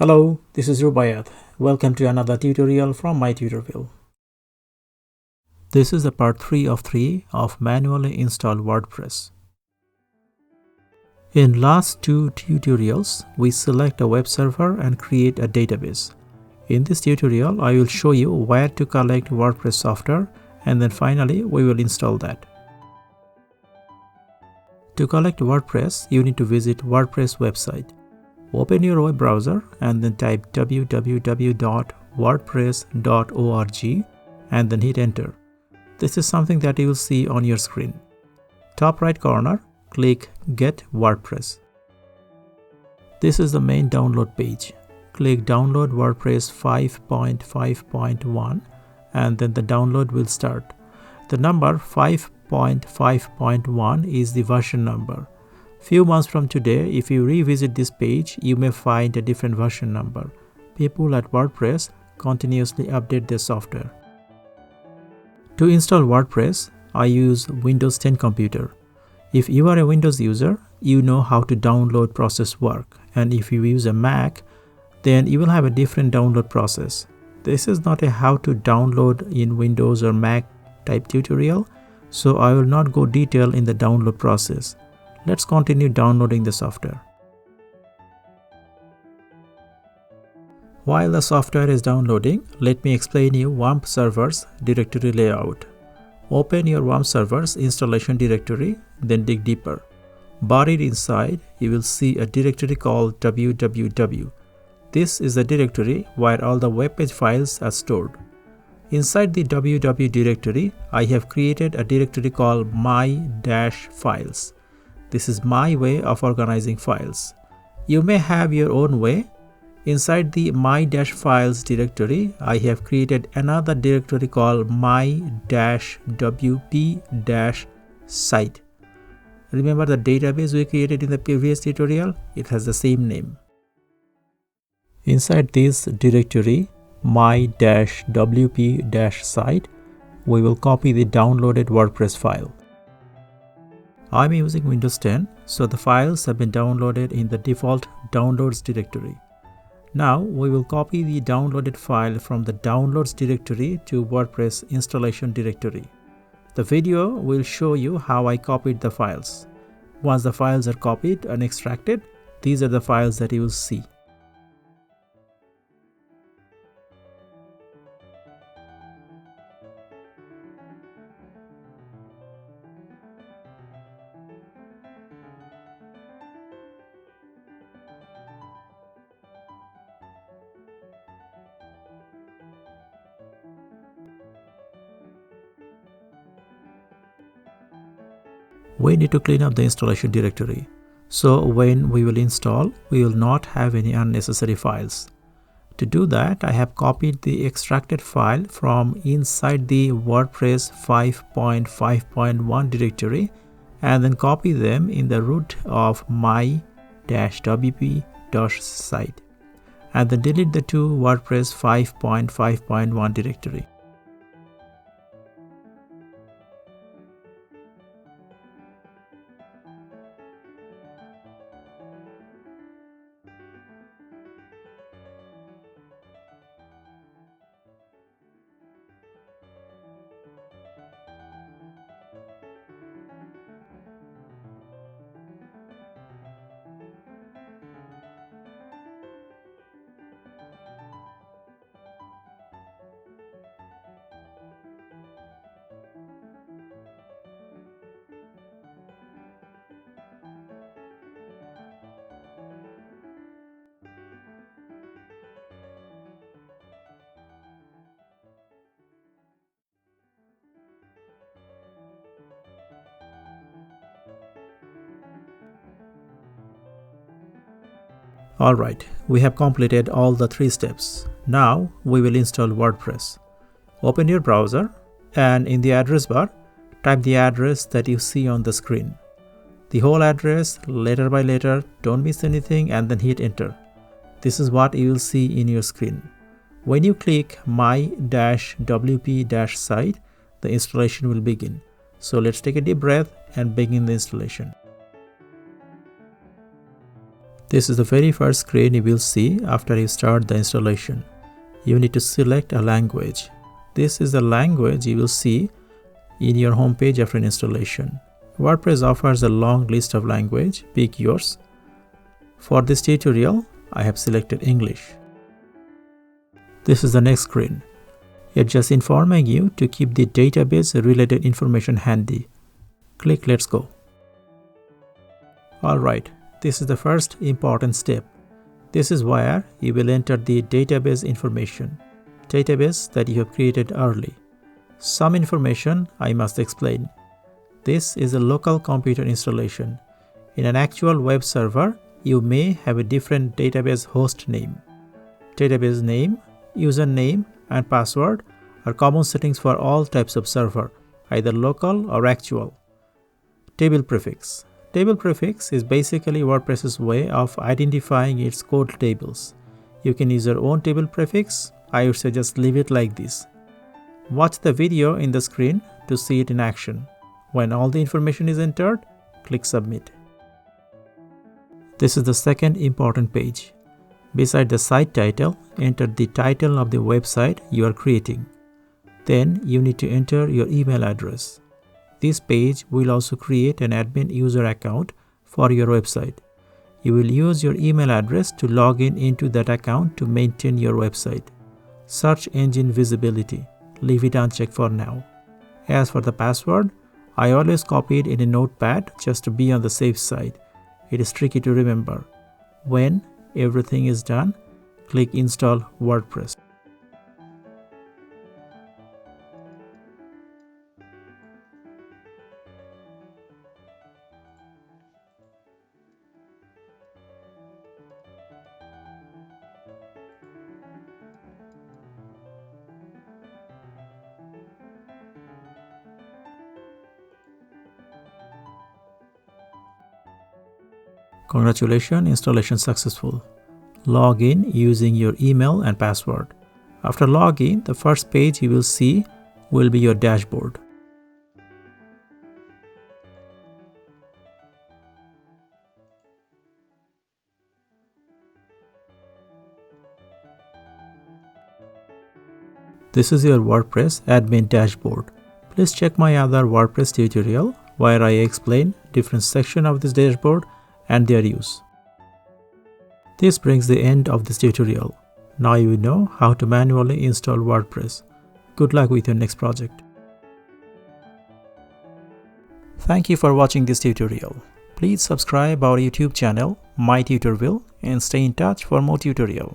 Hello, this is Rubayat. Welcome to another tutorial from my tutorial. This is the part 3 of 3 of manually install WordPress. In last two tutorials, we select a web server and create a database. In this tutorial, I will show you where to collect WordPress software, and then finally we will install that. To collect WordPress, you need to visit WordPress website. Open your web browser and then type www.wordpress.org and then hit enter. This is something that you will see on your screen. Top right corner, click Get WordPress. This is the main download page. Click Download WordPress 5.5.1 and then the download will start. The number 5.5.1 is the version number. Few months from today, if you revisit this page, you may find a different version number. People at WordPress continuously update their software. To install WordPress, I use Windows 10 computer. If you are a Windows user, you know how to download process work. And if you use a Mac, then you will have a different download process. This is not a how to download in Windows or Mac type tutorial, so I will not go detail in the download process. Let's continue downloading the software. While the software is downloading, let me explain you Wamp servers directory layout. Open your Wamp servers installation directory, then dig deeper. Buried inside, you will see a directory called www. This is the directory where all the web page files are stored. Inside the www directory, I have created a directory called my-files. This is my way of organizing files. You may have your own way. Inside the my-files directory, I have created another directory called my-wp-site. Remember the database we created in the previous tutorial? It has the same name. Inside this directory, my-wp-site, we will copy the downloaded WordPress file. I'm using Windows 10, so the files have been downloaded in the default downloads directory. Now we will copy the downloaded file from the downloads directory to WordPress installation directory. The video will show you how I copied the files. Once the files are copied and extracted, these are the files that you will see. We need to clean up the installation directory. So when we will install, we will not have any unnecessary files. To do that, I have copied the extracted file from inside the WordPress 5.5.1 directory and then copy them in the root of my-wp-site and then delete the two WordPress 5.5.1 directory. Alright, we have completed all the 3 steps. Now we will install WordPress. Open your browser and in the address bar, type the address that you see on the screen. The whole address, letter by letter, don't miss anything, and then hit enter. This is what you will see in your screen. When you click my-wp-site, the installation will begin. So let's take a deep breath and begin the installation. This is the very first screen you will see after you start the installation. You need to select a language. This is the language you will see in your home page after installation. WordPress offers a long list of language. Pick yours. For this tutorial, I have selected English. This is the next screen. It's just informing you to keep the database related information handy. Click Let's Go. Alright, this is the first important step. This is where you will enter the database information, database that you have created early. Some information I must explain. This is a local computer installation. In an actual web server, you may have a different database host name. Database name, username, and password are common settings for all types of server, either local or actual. Table prefix. Table prefix is basically WordPress's way of identifying its code tables. You can use your own table prefix. I would say just leave it like this. Watch the video in the screen to see it in action. When all the information is entered, click Submit. This is the second important page. Beside the site title, enter the title of the website you are creating. Then you need to enter your email address. This page will also create an admin user account for your website. You will use your email address to log in into that account to maintain your website. Search engine visibility. Leave it unchecked for now. As for the password, I always copy it in a notepad just to be on the safe side. It is tricky to remember. When everything is done, click Install WordPress. Congratulations, installation successful. Log in using your email and password. After login, the first page you will see will be your dashboard. This is your WordPress admin dashboard. Please check my other WordPress tutorial where I explain different sections of this dashboard and their use. This brings the end of this tutorial. Now you know how to manually install WordPress. Good luck with your next project. Thank you for watching this tutorial. Please subscribe our YouTube channel, My Tutorville, and stay in touch for more tutorials.